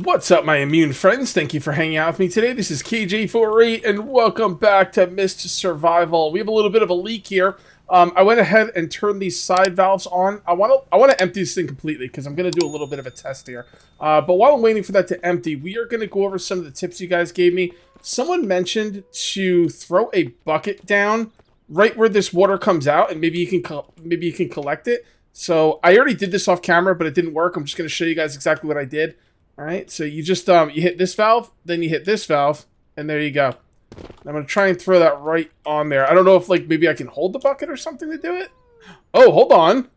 What's up, my immune friends? Thank you for hanging out with me today. This is KJ48, and welcome back to Mist Survival. We have a little bit of a leak here. I went ahead and turned these side valves on. I want to empty this thing completely because I'm going to do a little bit of a test here. But while I'm waiting for that to empty, we are going to go over some of the tips you guys gave me. Someone mentioned to throw a bucket down right where this water comes out, and maybe you can collect it. So I already did this off camera, but it didn't work. I'm just going to show you guys exactly what I did. All right, so you just you hit this valve, then you hit this valve, and there you go. I'm gonna try and throw that right on there. I don't know if maybe I can hold the bucket or something to do it. Oh, hold on.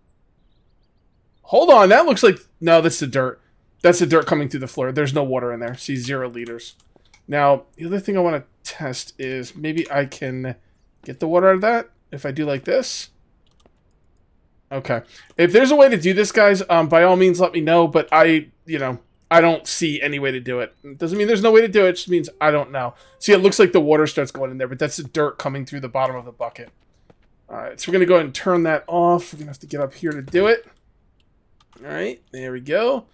Hold on, that looks like no, that's the dirt. That's the dirt coming through the floor. There's no water in there. See, 0 liters. Now the other thing I want to test is maybe I can get the water out of that if I do like this. Okay, if there's a way to do this, guys, by all means let me know. But I don't see any way to do it. It doesn't mean there's no way to do it. It just means I don't know. See, it looks like the water starts going in there, but that's the dirt coming through the bottom of the bucket. All right, so we're going to go ahead and turn that off. We're going to have to get up here to do it. All right, there we go.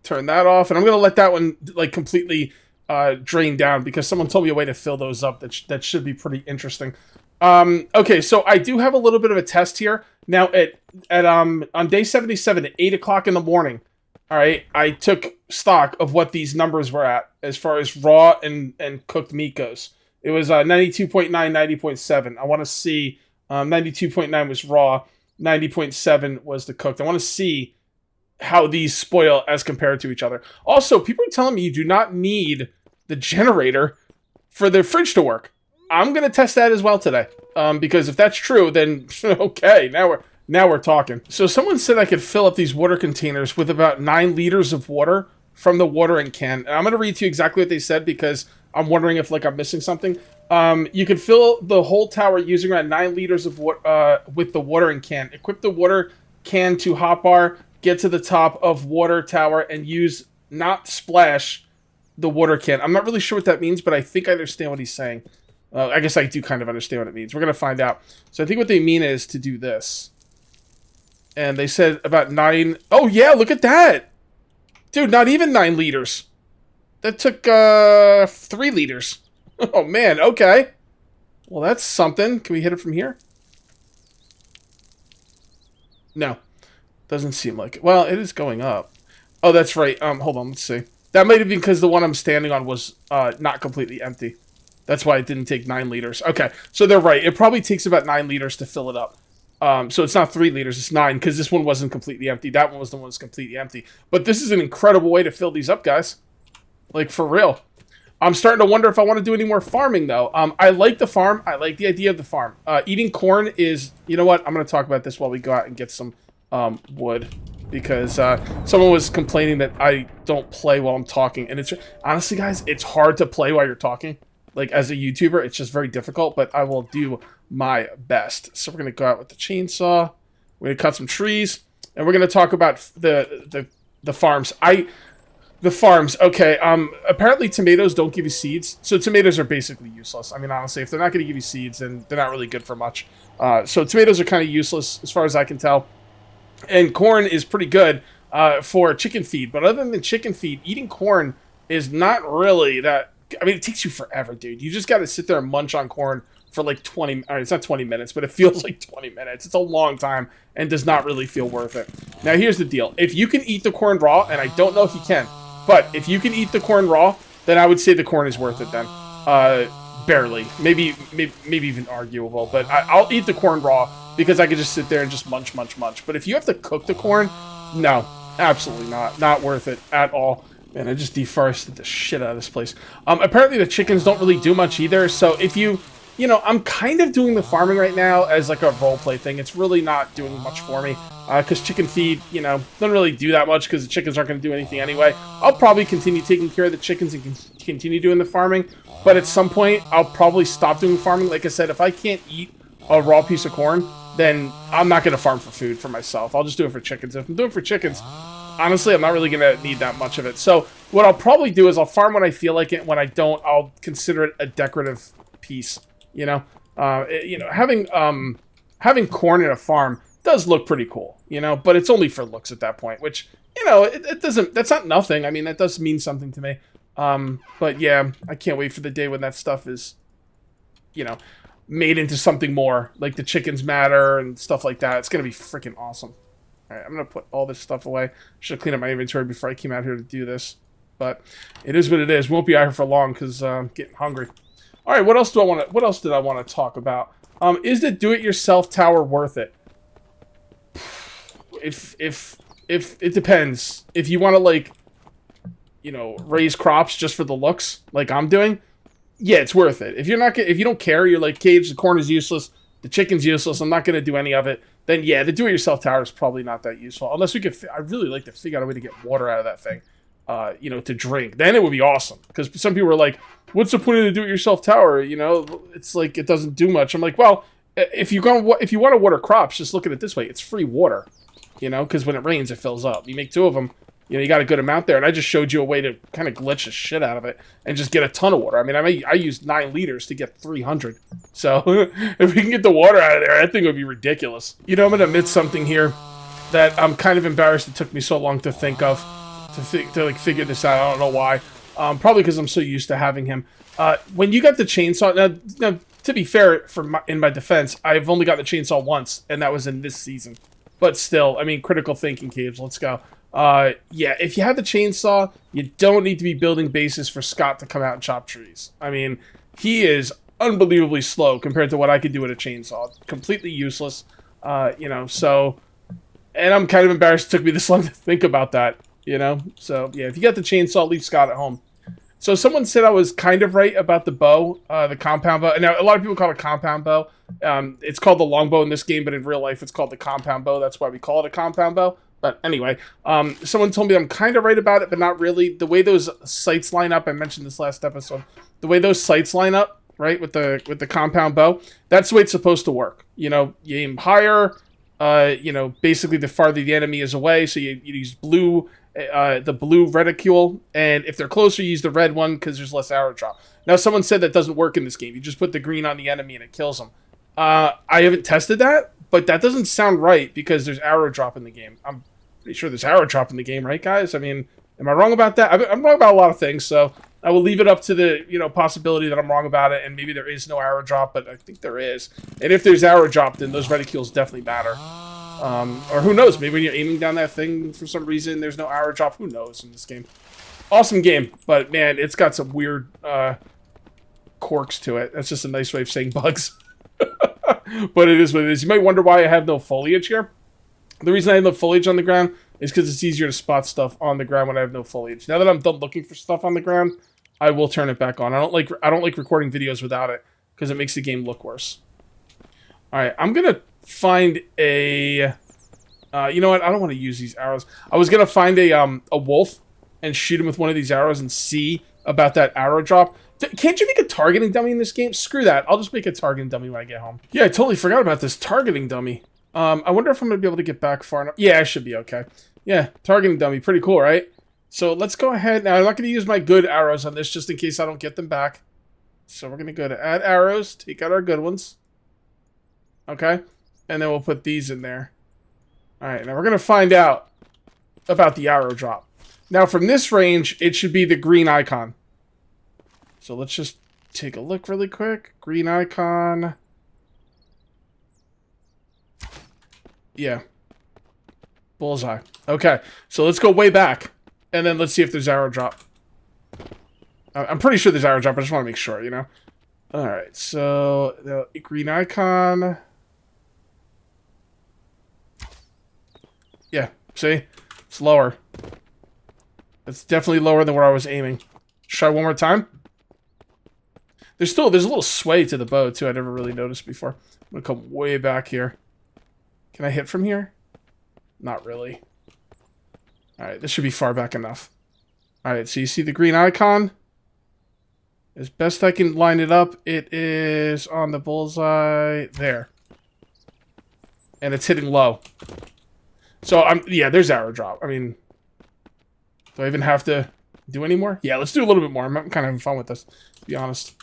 Turn that off. And I'm going to let that one completely drain down because someone told me a way to fill those up that should be pretty interesting. Okay, so I do have a little bit of a test here. Now, on day 77 at 8 o'clock in the morning, all right, I took stock of what these numbers were at as far as raw and cooked meat goes. It was 92.9, 90.7. I want to see 92.9 was raw, 90.7 was the cooked. I want to see how these spoil as compared to each other. Also, people are telling me you do not need the generator for the fridge to work. I'm going to test that as well today because if that's true, then okay, now we're talking. So someone said I could fill up these water containers with about 9 liters of water from the watering can. And I'm going to read to you exactly what they said because I'm wondering if I'm missing something. You can fill the whole tower using around 9 liters of water with the watering can. Equip the water can to hotbar, get to the top of water tower, and use not splash the water can. I'm not really sure what that means, but I think I understand what he's saying. I guess I do kind of understand what it means. We're going to find out. So I think what they mean is to do this. And they said about 9... Oh, yeah, look at that! Dude, not even 9 liters. That took 3 liters. Oh, man, okay. Well, that's something. Can we hit it from here? No. Doesn't seem like it. Well, it is going up. Oh, that's right. Hold on, let's see. That might have been because the one I'm standing on was not completely empty. That's why it didn't take 9 liters. Okay, so they're right. It probably takes about 9 liters to fill it up. So it's not 3 liters, it's 9, because this one wasn't completely empty. That one was the one that's completely empty. But this is an incredible way to fill these up, guys. Like, for real. I'm starting to wonder if I want to do any more farming, though. I like the farm. I like the idea of the farm. Eating corn is... You know what? I'm going to talk about this while we go out and get some wood. Because someone was complaining that I don't play while I'm talking. And it's... Honestly, guys, it's hard to play while you're talking. Like, as a YouTuber, it's just very difficult, but I will do my best. So we're going to go out with the chainsaw. We're going to cut some trees, and we're going to talk about the farms. The farms, okay. Apparently tomatoes don't give you seeds, so tomatoes are basically useless. I mean, honestly, if they're not going to give you seeds, then they're not really good for much. So tomatoes are kind of useless, as far as I can tell. And corn is pretty good for chicken feed, but other than chicken feed, eating corn is not really that... I mean, it takes you forever, dude. You just got to sit there and munch on corn for like 20... I mean, it's not 20 minutes, but it feels like 20 minutes. It's a long time and does not really feel worth it. Now, here's the deal. If you can eat the corn raw, and I don't know if you can, but if you can eat the corn raw, then I would say the corn is worth it then. Barely. Maybe even arguable, but I'll eat the corn raw because I could just sit there and just munch. But if you have to cook the corn, no, absolutely not. Not worth it at all. Man, I just deforested the shit out of this place. Apparently the chickens don't really do much either, so if you know, I'm kind of doing the farming right now as like a roleplay thing. It's really not doing much for me, because chicken feed, doesn't really do that much because the chickens aren't going to do anything anyway. I'll probably continue taking care of the chickens and continue doing the farming, but at some point, I'll probably stop doing farming. Like I said, if I can't eat a raw piece of corn, then I'm not going to farm for food for myself. I'll just do it for chickens. If I'm doing it for chickens... Honestly, I'm not really going to need that much of it. So what I'll probably do is I'll farm when I feel like it. When I don't, I'll consider it a decorative piece. Having corn in a farm does look pretty cool. you know, but it's only for looks at that point, which, you know, it doesn't, that's not nothing. I mean, that does mean something to me. But yeah, I can't wait for the day when that stuff is, you know, made into something more, like the chickens matter and stuff like that. It's going to be freaking awesome. All right, I'm going to put all this stuff away. Should clean up my inventory before I came out here to do this. But it is what it is. Won't be out here for long because I'm getting hungry. All right, what else did I want to talk about? Is the do-it-yourself tower worth it? If it depends. If you want to, like, you know, raise crops just for the looks, like I'm doing, yeah, it's worth it. If you don't care, you're like, Cage, the corn is useless, the chicken's useless, I'm not going to do any of it, then yeah, the do-it-yourself tower is probably not that useful. Unless we could, I'd really like to figure out a way to get water out of that thing, you know, to drink. Then it would be awesome. Because some people are like, what's the point of the do-it-yourself tower? You know, it's like, it doesn't do much. I'm like, well, if you want to water crops, just look at it this way. It's free water, you know, because when it rains, it fills up. You make 2 of them, you know, you got a good amount there. And I just showed you a way to kind of glitch the shit out of it and just get a ton of water. I mean, I used 9 liters to get 300. So if we can get the water out of there, I think it would be ridiculous. You know, I'm going to admit something here that I'm kind of embarrassed it took me so long to think of, to like figure this out. I don't know why. Probably because I'm so used to having him. When you got the chainsaw, now to be fair, in my defense, I've only got the chainsaw once, and that was in this season. But still, I mean, critical thinking, Caves. Let's go. Yeah, if you have the chainsaw, you don't need to be building bases for Scott to come out and chop trees. I mean, he is unbelievably slow compared to what I could do with a chainsaw. Completely useless. You know, so... And I'm kind of embarrassed it took me this long to think about that, you know? So, yeah, if you got the chainsaw, leave Scott at home. So someone said I was kind of right about the bow, the compound bow. Now, a lot of people call it a compound bow. It's called the longbow in this game, but in real life, it's called the compound bow. That's why we call it a compound bow. But anyway, someone told me I'm kind of right about it, but not really. The way those sights line up, I mentioned this last episode, the way those sights line up, right, with the compound bow, that's the way it's supposed to work. You know, you aim higher, you know, basically the farther the enemy is away, so you use blue, the blue reticule, and if they're closer, you use the red one because there's less arrow drop. Now, someone said that doesn't work in this game. You just put the green on the enemy and it kills them. I haven't tested that, but that doesn't sound right because there's arrow drop in the game. I'm pretty sure there's arrow drop in the game, right, guys? I mean, am I wrong about that? I'm wrong about a lot of things, so I will leave it up to the, you know, possibility that I'm wrong about it, and maybe there is no arrow drop, but I think there is. And if there's arrow drop, then those reticules definitely matter. Or who knows, maybe when you're aiming down that thing for some reason, there's no arrow drop. Who knows in this game? Awesome game, but man, it's got some weird quirks to it. That's just a nice way of saying bugs. But it is what it is. You might wonder why I have no foliage here. The reason I have no foliage on the ground is because it's easier to spot stuff on the ground when I have no foliage. Now that I'm done looking for stuff on the ground, I will turn it back on. I don't like recording videos without it because it makes the game look worse. All right, I'm gonna find a. You know what? I don't want to use these arrows. I was gonna find a wolf and shoot him with one of these arrows and see about that arrow drop. Can't you make a targeting dummy in this game? Screw that. I'll just make a targeting dummy when I get home. Yeah, I totally forgot about this targeting dummy. I wonder if I'm going to be able to get back far enough. Yeah, I should be okay. Yeah, targeting dummy. Pretty cool, right? So let's go ahead. Now, I'm not going to use my good arrows on this just in case I don't get them back. So we're going to go to add arrows. Take out our good ones. Okay. And then we'll put these in there. All right. Now we're going to find out about the arrow drop. Now, from this range, it should be the green icon. So let's just take a look really quick. Green icon. Yeah. Bullseye. Okay. So let's go way back. And then let's see if there's arrow drop. I'm pretty sure there's arrow drop. I just want to make sure, you know. Alright. So the green icon. Yeah. See? It's lower. It's definitely lower than where I was aiming. Try one more time. There's a little sway to the bow, too. I never really noticed before. I'm going to come way back here. Can I hit from here? Not really. Alright, this should be far back enough. Alright, so you see the green icon? As best I can line it up, it is on the bullseye there. And it's hitting low. So, yeah, there's arrow drop. I mean, do I even have to do any more? Yeah, let's do a little bit more. I'm kind of having fun with this, to be honest.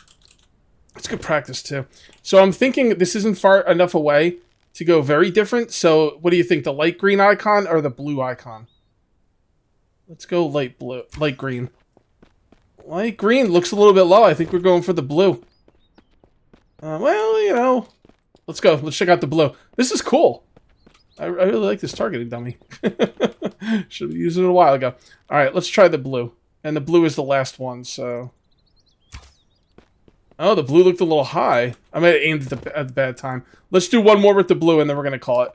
It's good practice, too. So I'm thinking this isn't far enough away to go very different. So what do you think, the light green icon or the blue icon? Let's go light green. Light green looks a little bit low. I think we're going for the blue. Well, you know, let's go. Let's check out the blue. This is cool. I really like this targeting dummy. Should have used it a while ago. All right, let's try the blue. And the blue is the last one, so... Oh, the blue looked a little high. I might have aimed at the bad time. Let's do one more with the blue, and then we're going to call it.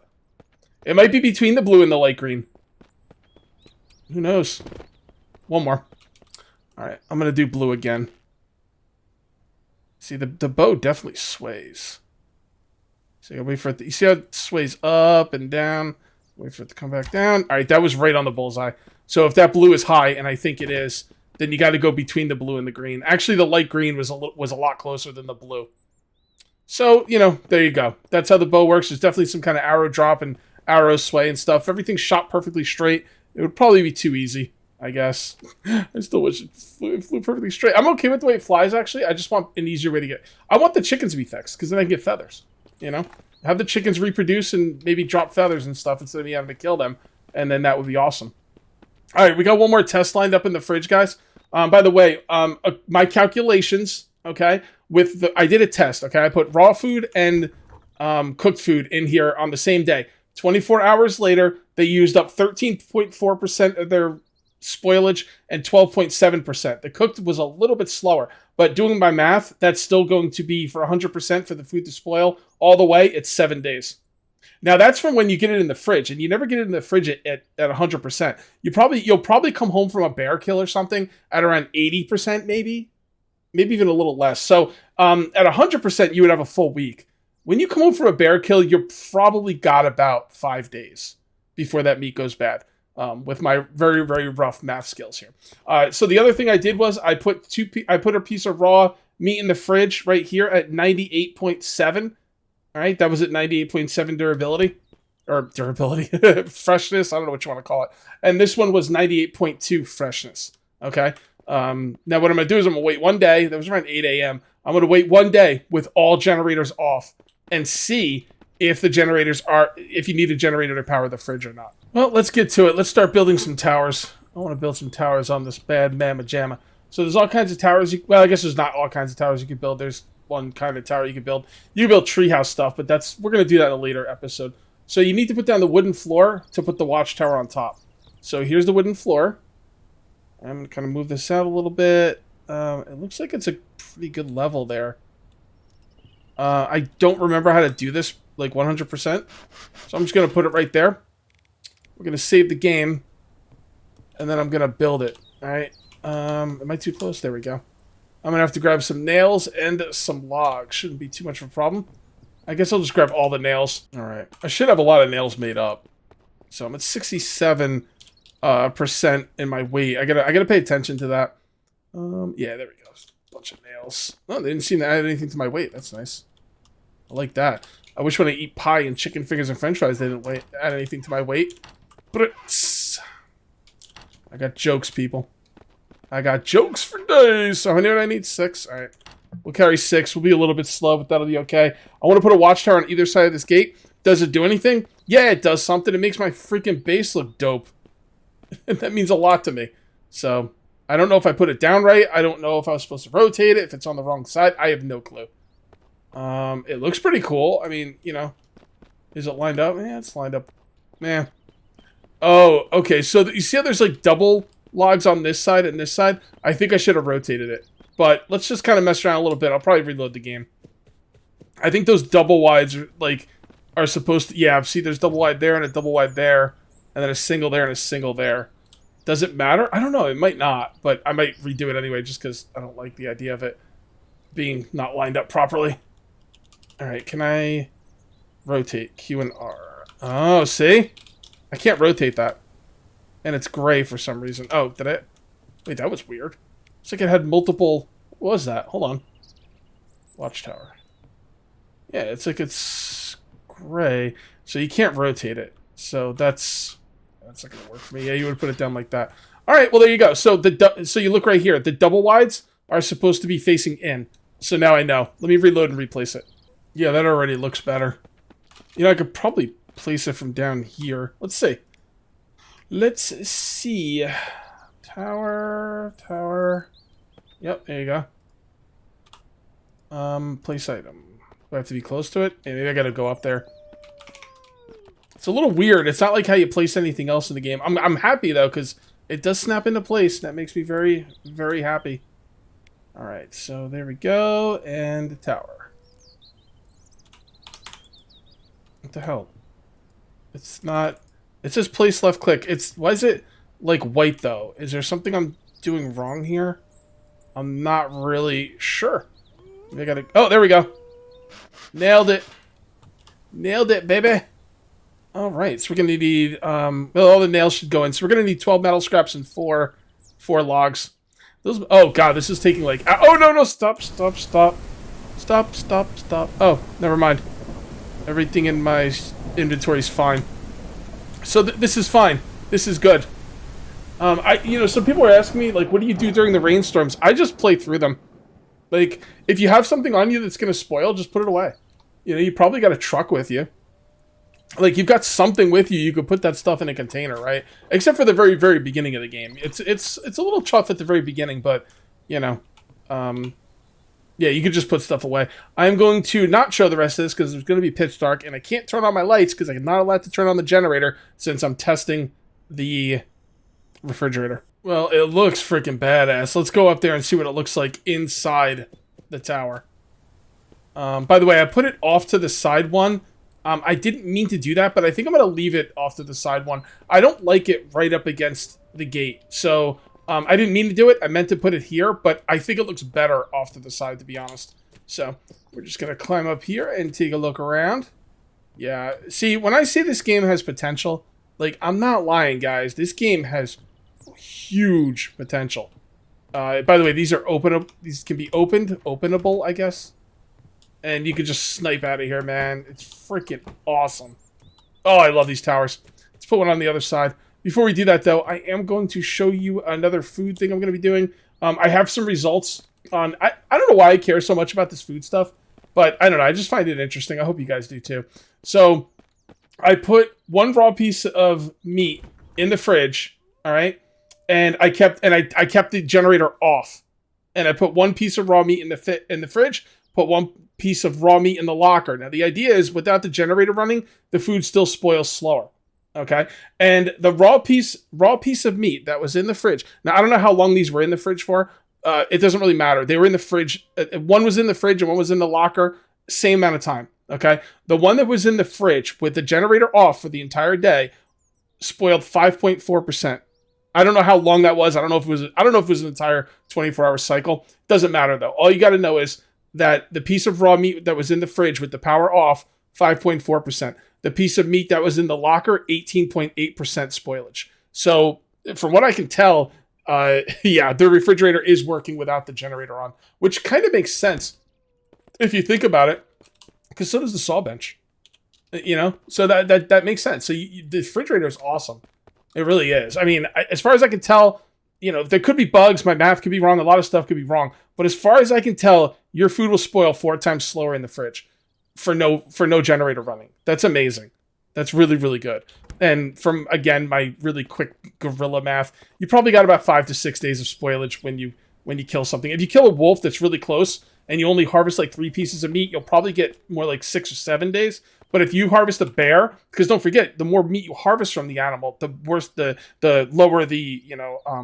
It might be between the blue and the light green. Who knows? One more. All right, I'm going to do blue again. See, the bow definitely sways. So you wait for it to, you see how it sways up and down? Wait for it to come back down. All right, that was right on the bullseye. So if that blue is high, and I think it is, then you got to go between the blue and the green. Actually, the light green was a lot closer than the blue. So, you know, there you go. That's how the bow works. There's definitely some kind of arrow drop and arrow sway and stuff. Everything's shot perfectly straight. It would probably be too easy, I guess. I still wish it flew perfectly straight. I'm okay with the way it flies, actually. I just want an easier way to get... I want the chickens to be fixed, because then I can get feathers, you know? Have the chickens reproduce and maybe drop feathers and stuff instead of me having to kill them, and then that would be awesome. All right, we got one more test lined up in the fridge, guys. By the way, my calculations, okay, I did a test, okay? I put raw food and cooked food in here on the same day. 24 hours later, they used up 13.4% of their spoilage and 12.7%. The cooked was a little bit slower, but doing my math, that's still going to be for 100% for the food to spoil all the way. It's 7 days. Now that's from when you get it in the fridge, and you never get it in the fridge at 100%. You'll probably come home from a bear kill or something at around 80%, maybe even a little less. So at 100%, you would have a full week. When you come home from a bear kill, you're probably got about 5 days before that meat goes bad. With my very, very rough math skills here. So the other thing I did was I put a piece of raw meat in the fridge right here at 98.7. All right, that was at 98.7 durability. Or durability, freshness, I don't know what you want to call it. And this one was 98.2 freshness, okay? Now what I'm going to do is I'm going to wait 1 day. That was around 8 a.m. I'm going to wait 1 day with all generators off and see if you need a generator to power the fridge or not. Well, let's get to it. Let's start building some towers. I want to build some towers on this bad mamma jamma. So there's all kinds of towers. Well, I guess there's not all kinds of towers you can build. There's one kind of tower you can build. You can build treehouse stuff, but we're going to do that in a later episode. So you need to put down the wooden floor to put the watchtower on top. So here's the wooden floor. I'm going to kind of move this out a little bit. It looks like it's a pretty good level there. I don't remember how to do this like 100%. So I'm just going to put it right there. We're going to save the game. And then I'm going to build it. All right. Am I too close? There we go. I'm going to have to grab some nails and some logs. Shouldn't be too much of a problem. I guess I'll just grab all the nails. All right. I should have a lot of nails made up. So I'm at 67% in my weight. I gotta pay attention to that. Yeah, there we go. A bunch of nails. Oh, they didn't seem to add anything to my weight. That's nice. I like that. I wish when I eat pie and chicken fingers and french fries, they didn't add anything to my weight. But I got jokes, people. I got jokes for days. So I know I need 6. All right. We'll carry 6. We'll be a little bit slow, but that'll be okay. I want to put a watchtower on either side of this gate. Does it do anything? Yeah, it does something. It makes my freaking base look dope. And that means a lot to me. So I don't know if I put it down right. I don't know if I was supposed to rotate it, if it's on the wrong side. I have no clue. It looks pretty cool. I mean, you know, is it lined up? Yeah, it's lined up. Man. Oh, okay. So you see how there's like double logs on this side and this side? I think I should have rotated it. But let's just kind of mess around a little bit. I'll probably reload the game. I think those double wides are supposed to... Yeah, see, there's double wide there and a double wide there. And then a single there and a single there. Does it matter? I don't know. It might not. But I might redo it anyway just because I don't like the idea of it being not lined up properly. Alright, can I rotate Q and R? Oh, see? I can't rotate that. And it's gray for some reason. Oh, did I... Wait, that was weird. It's like it had multiple... What was that? Hold on. Watchtower. Yeah, it's like it's gray. So you can't rotate it. So that's not going to work for me. Yeah, you would put it down like that. All right, well, there you go. So so you look right here. The double wides are supposed to be facing in. So now I know. Let me reload and replace it. Yeah, that already looks better. You know, I could probably place it from down here. Let's see. Let's see. Tower, tower. Yep, there you go. Place item. Do I have to be close to it? Yeah, maybe I gotta go up there. It's a little weird. It's not like how you place anything else in the game. I'm happy, though, because it does snap into place. That makes me very, very happy. Alright, so there we go. And the tower. What the hell? It's not... It says place left click. Why is it, like, white, though? Is there something I'm doing wrong here? I'm not really sure. Maybe I gotta... Oh, there we go. Nailed it. Nailed it, baby. Alright, so we're gonna need... well, all the nails should go in. So we're gonna need 12 metal scraps and 4 logs. Those... Oh, God, this is taking, like... Oh, no, no, stop, stop, stop. Stop, stop, stop. Oh, never mind. Everything in my inventory is fine. So this is fine. This is good. You know, some people are asking me, like, what do you do during the rainstorms? I just play through them. Like, if you have something on you that's going to spoil, just put it away. You know, you probably got a truck with you. Like, you've got something with you, you could put that stuff in a container, right? Except for the very, very beginning of the game. It's a little tough at the very beginning, but, you know, yeah, you could just put stuff away. I'm going to not show the rest of this because it's going to be pitch dark, and I can't turn on my lights because I'm not allowed to turn on the generator since I'm testing the refrigerator. Well, it looks freaking badass. Let's go up there and see what it looks like inside the tower. By the way, I put it off to the side one. I didn't mean to do that, but I think I'm going to leave it off to the side one. I don't like it right up against the gate, so... I didn't mean to do it. I meant to put it here, but I think it looks better off to the side, to be honest. So, we're just going to climb up here and take a look around. Yeah, see, when I say this game has potential, like, I'm not lying, guys. This game has huge potential. By the way, these are openable. These can be openable, I guess. And you can just snipe out of here, man. It's freaking awesome. Oh, I love these towers. Let's put one on the other side. Before we do that, though, I am going to show you another food thing I'm going to be doing. I have some results on... I don't know why I care so much about this food stuff, but I don't know. I just find it interesting. I hope you guys do, too. So, I put one raw piece of meat in the fridge, all right? And I kept the generator off. And I put one piece of raw meat in the fridge, put one piece of raw meat in the locker. Now, the idea is, without the generator running, the food still spoils slower. Okay, and the raw piece of meat that was in the fridge. Now, I don't know how long these were in the fridge for. It doesn't really matter. They were in the fridge. One was in the fridge and one was in the locker. Same amount of time. Okay, the one that was in the fridge with the generator off for the entire day spoiled 5.4%. I don't know how long that was. I don't know if it was an entire 24-hour cycle. Doesn't matter though. All you got to know is that the piece of raw meat that was in the fridge with the power off, 5.4%. The piece of meat that was in the locker, 18.8% spoilage. So, from what I can tell, yeah, the refrigerator is working without the generator on, which kind of makes sense if you think about it, because so does the saw bench. You know, so that makes sense. So the refrigerator is awesome. It really is. I mean, as far as I can tell, you know, there could be bugs. My math could be wrong. A lot of stuff could be wrong. But as far as I can tell, your food will spoil 4 times slower in the fridge. For no generator running. That's amazing. That's really, really good. And from, again, my really quick gorilla math, you probably got about 5 to 6 days of spoilage when you kill something. If you kill a wolf that's really close and you only harvest like 3 pieces of meat, you'll probably get more like 6 or 7 days. But if you harvest a bear, because don't forget, the more meat you harvest from the animal, the worse the lower the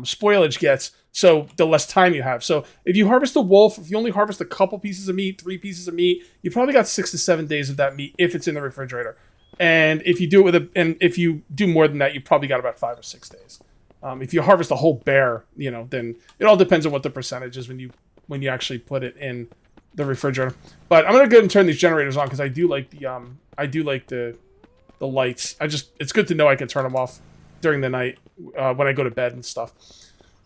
spoilage gets. So the less time you have. So if you harvest a wolf, if you only harvest a couple pieces of meat, 3 pieces of meat, you probably got 6 to 7 days of that meat if it's in the refrigerator. And if you do it if you do more than that, you probably got about 5 or 6 days. If you harvest a whole bear, you know, then it all depends on what the percentage is when you actually put it in the refrigerator. But I'm gonna go ahead and turn these generators on because I do like the lights. It's good to know I can turn them off during the night when I go to bed and stuff.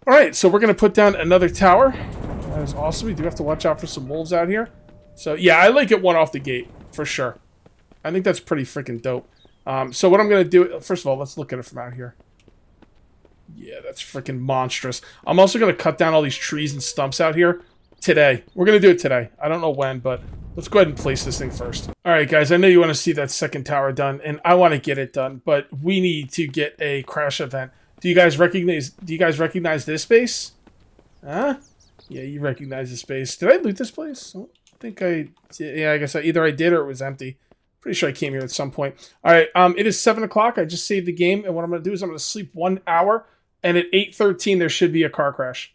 All right, so we're going to put down another tower. That is awesome. We do have to watch out for some wolves out here. So, yeah, I like it one off the gate, for sure. I think that's pretty freaking dope. So what I'm going to do... First of all, let's look at it from out here. Yeah, that's freaking monstrous. I'm also going to cut down all these trees and stumps out here today. We're going to do it today. I don't know when, but Let's go ahead and place this thing first. All right, guys, I know you want to see that second tower done, and I want to get it done, but we need to get a crash event. Do you guys recognize this base? Huh? Yeah, you recognize this base. Did I loot this place? I don't think I did. Yeah, I guess either I did or it was empty. Pretty sure I came here at some point. All right, it is 7 o'clock. I just saved the game, and what I'm going to do is I'm going to sleep 1 hour, and at 8:13 there should be a car crash.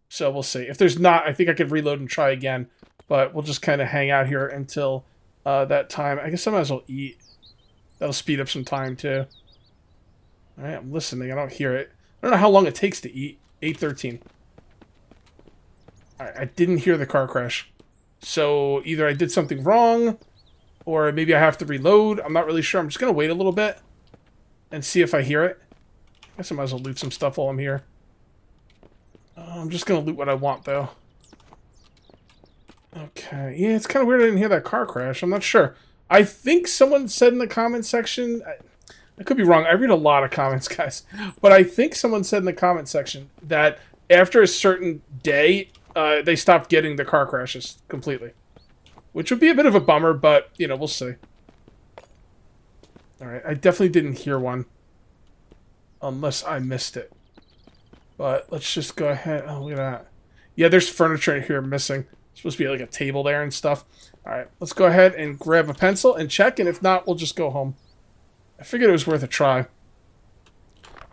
So we'll see. If there's not, I think I could reload and try again. But we'll just kind of hang out here until that time. I guess I might as well eat. That'll speed up some time, too. Alright, I'm listening. I don't hear it. I don't know how long it takes to eat. 8:13. Alright, I didn't hear the car crash. So either I did something wrong, or maybe I have to reload. I'm not really sure. I'm just going to wait a little bit and see if I hear it. I guess I might as well loot some stuff while I'm here. I'm just going to loot what I want, though. Okay, yeah, it's kind of weird I didn't hear that car crash. I'm not sure. I think someone said in the comment section, I could be wrong, I read a lot of comments, guys, but I think someone said in the comment section that after a certain day, they stopped getting the car crashes completely. Which would be a bit of a bummer, but, you know, we'll see. Alright, I definitely didn't hear one. Unless I missed it. But let's just go ahead. Oh, look at that. Yeah, there's furniture in here missing. Supposed to be like a table there and stuff. Alright, let's go ahead and grab a pencil and check, and if not, we'll just go home. I figured it was worth a try.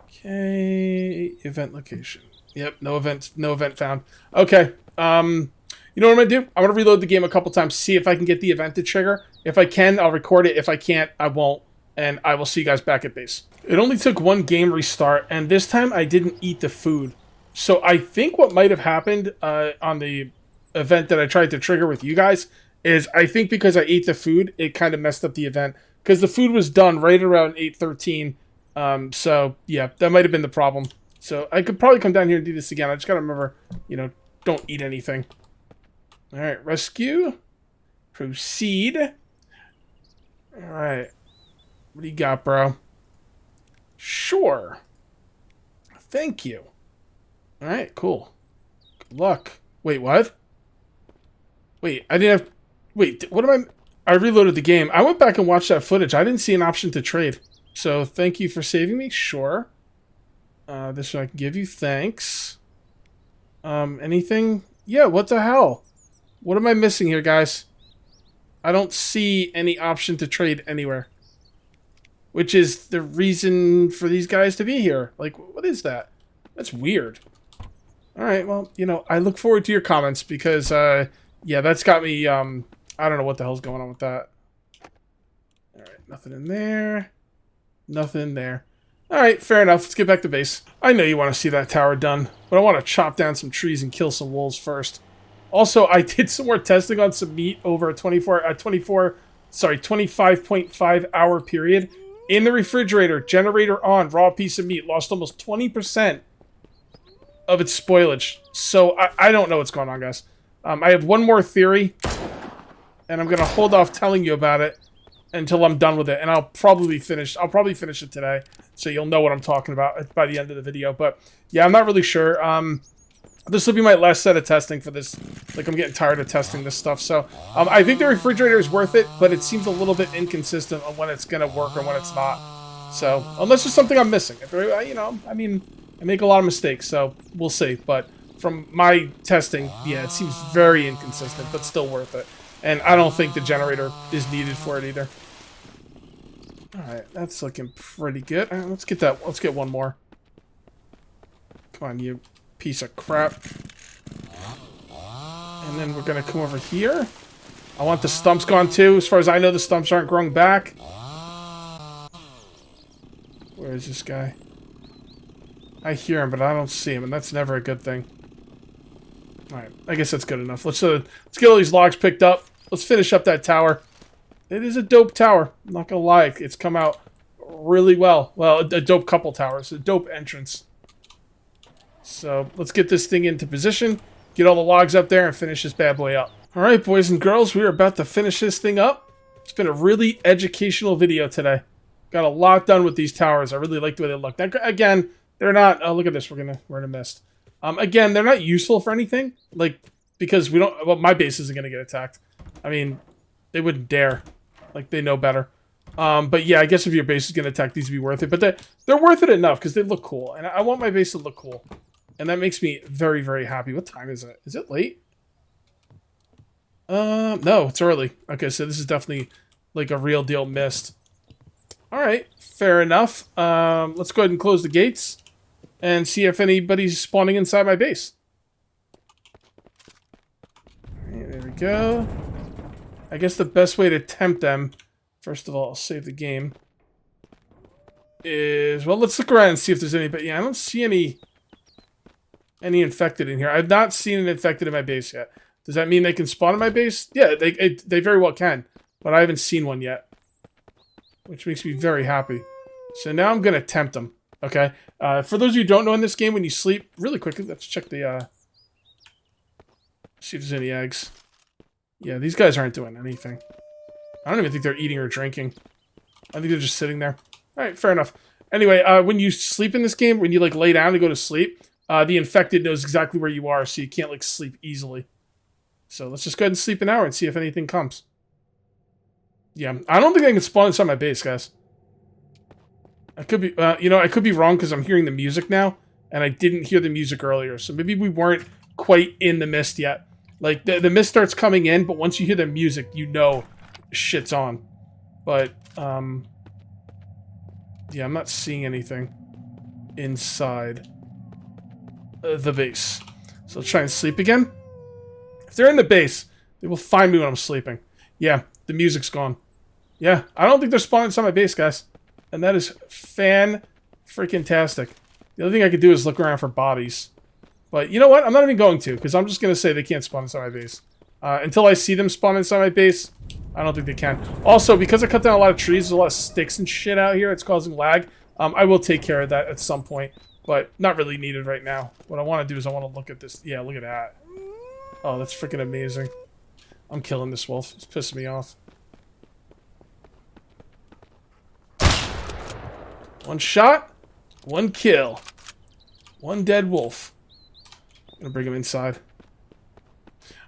Okay, event location. Yep, no event found. Okay, you know what I'm going to do? I'm going to reload the game a couple times, see if I can get the event to trigger. If I can, I'll record it. If I can't, I won't, and I will see you guys back at base. It only took one game restart, and this time I didn't eat the food. So I think what might have happened on the event that I tried to trigger with you guys is I think because I ate the food, it kind of messed up the event. Because the food was done right around 8:13. So, yeah, that might have been the problem. So I could probably come down here and do this again. I just got to remember, you know, don't eat anything. All right, rescue. Proceed. All right. What do you got, bro? Sure. Thank you. All right, cool. Good luck. Wait, what? Wait, I didn't have... Wait, what am I reloaded the game. I went back and watched that footage. I didn't see an option to trade. So, thank you for saving me. Sure. This one I can give you. Thanks. Anything? Yeah, what the hell? What am I missing here, guys? I don't see any option to trade anywhere. Which is the reason for these guys to be here. Like, what is that? That's weird. Alright, well, you know, I look forward to your comments because, yeah, that's got me, I don't know what the hell's going on with that. Alright, nothing in there. Nothing in there. Alright, fair enough. Let's get back to base. I know you want to see that tower done, but I want to chop down some trees and kill some wolves first. Also, I did some more testing on some meat over a 25.5 hour period. In the refrigerator, generator on, raw piece of meat, lost almost 20% of its spoilage. So, I don't know what's going on, guys. I have one more theory, and I'm going to hold off telling you about it until I'm done with it, and I'll probably finish it today, so you'll know what I'm talking about by the end of the video. But, yeah, I'm not really sure. This will be my last set of testing for this. Like, I'm getting tired of testing this stuff. So, I think the refrigerator is worth it, but it seems a little bit inconsistent on when it's going to work and when it's not. So, unless there's something I'm missing. If, you know, I mean, I make a lot of mistakes, so we'll see. But from my testing, yeah, it seems very inconsistent, but still worth it. And I don't think the generator is needed for it either. Alright, that's looking pretty good. Right, let's get that. Let's get one more. Come on, you piece of crap. And then we're going to come over here. I want the stumps gone too. As far as I know, the stumps aren't growing back. Where is this guy? I hear him, but I don't see him, and that's never a good thing. Alright, I guess that's good enough. Let's get all these logs picked up. Let's finish up that tower. It is a dope tower. I'm not gonna lie, it's come out really well. Well, a dope couple towers, a dope entrance. So, let's get this thing into position, get all the logs up there, and finish this bad boy up. Alright, boys and girls, we are about to finish this thing up. It's been a really educational video today. Got a lot done with these towers. I really like the way they look. Now, again, they're not... Oh, look at this. We're in a mist. Again, they're not useful for anything. Like, because we don't... Well, my base isn't going to get attacked. I mean, they wouldn't dare. Like, they know better. But yeah, I guess if your base is going to attack, these would be worth it. But they're worth it enough because they look cool. And I want my base to look cool. And that makes me very, very happy. What time is it? Is it late? No, it's early. Okay, so this is definitely like a real deal mist. Alright, fair enough. Let's go ahead and close the gates and see if anybody's spawning inside my base. Alright, there we go. I guess the best way to tempt them, first of all, I'll save the game, is, well, let's look around and see if there's anybody. Yeah, I don't see any infected in here. I've not seen an infected in my base yet. Does that mean they can spawn in my base? Yeah, they very well can, but I haven't seen one yet, which makes me very happy. So now I'm going to tempt them, okay? For those of you who don't know, in this game, when you sleep, really quickly, let's check the, see if there's any eggs. Yeah, these guys aren't doing anything. I don't even think they're eating or drinking. I think they're just sitting there. Alright, fair enough. Anyway, when you sleep in this game, when you, like, lay down to go to sleep, the infected knows exactly where you are, so you can't, like, sleep easily. So let's just go ahead and sleep an hour and see if anything comes. Yeah, I don't think I can spawn inside my base, guys. I could be, you know, I could be wrong because I'm hearing the music now, and I didn't hear the music earlier. So maybe we weren't quite in the mist yet. Like, the mist starts coming in, but once you hear the music, you know shit's on. But, yeah, I'm not seeing anything inside the base. So let's try and sleep again. If they're in the base, they will find me when I'm sleeping. Yeah, the music's gone. Yeah, I don't think they're spawning inside my base, guys. And that is fan-freaking-tastic. The other thing I could do is look around for bodies. But you know what? I'm not even going to, because I'm just going to say they can't spawn inside my base. Until I see them spawn inside my base, I don't think they can. Also, because I cut down a lot of trees, there's a lot of sticks and shit out here. It's causing lag. I will take care of that at some point, but not really needed right now. What I want to do is I want to look at this. Yeah, look at that. Oh, that's freaking amazing. I'm killing this wolf. It's pissing me off. One shot, one kill. One dead wolf. I'm gonna bring him inside.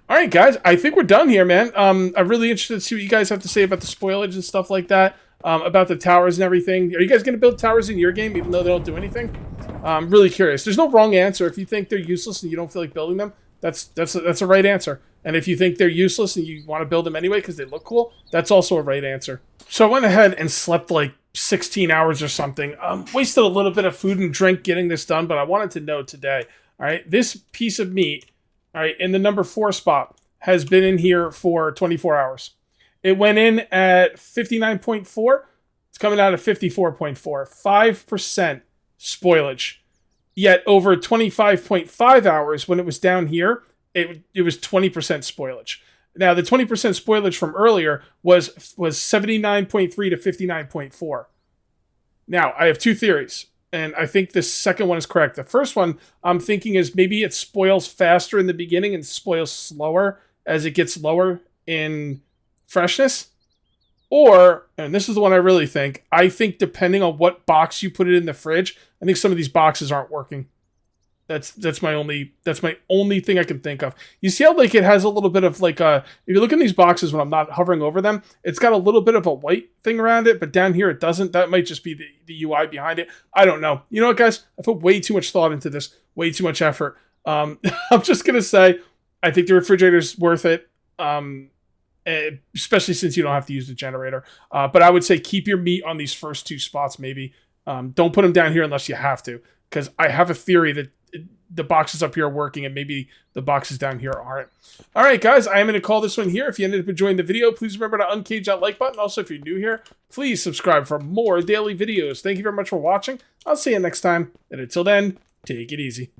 Alright, guys. I think we're done here, man. I'm really interested to see what you guys have to say about the spoilage and stuff like that. About the towers and everything. Are you guys gonna build towers in your game, even though they don't do anything? I'm really curious. There's no wrong answer. If you think they're useless and you don't feel like building them, that's a right answer. And if you think they're useless and you want to build them anyway because they look cool, that's also a right answer. So I went ahead and slept like 16 hours or something. Wasted a little bit of food and drink getting this done, but I wanted to know today. All right, this piece of meat, all right, in the number 4 spot has been in here for 24 hours. It went in at 59.4. It's coming out at 54.4. 5% spoilage. Yet over 25.5 hours, when it was down here, it was 20% spoilage. Now, the 20% spoilage from earlier was 79.3 to 59.4. Now, I have two theories, and I think the second one is correct. The first one I'm thinking is maybe it spoils faster in the beginning and spoils slower as it gets lower in freshness. Or, and this is the one I really think, I think depending on what box you put it in the fridge, I think some of these boxes aren't working. That's my only thing I can think of. You see how like it has a little bit of like if you look in these boxes when I'm not hovering over them, it's got a little bit of a white thing around it, but down here it doesn't. That might just be the UI behind it. I don't know. You know what, guys? I put way too much thought into this, way too much effort. I'm just gonna say I think the refrigerator's worth it. Especially since you don't have to use the generator. But I would say keep your meat on these first two spots, maybe. Don't put them down here unless you have to, because I have a theory that the boxes up here are working and maybe the boxes down here aren't. All right, guys, I am going to call this one here. If you ended up enjoying the video, please remember to uncage that like button. Also, if you're new here, please subscribe for more daily videos. Thank you very much for watching. I'll see you next time. And until then, take it easy.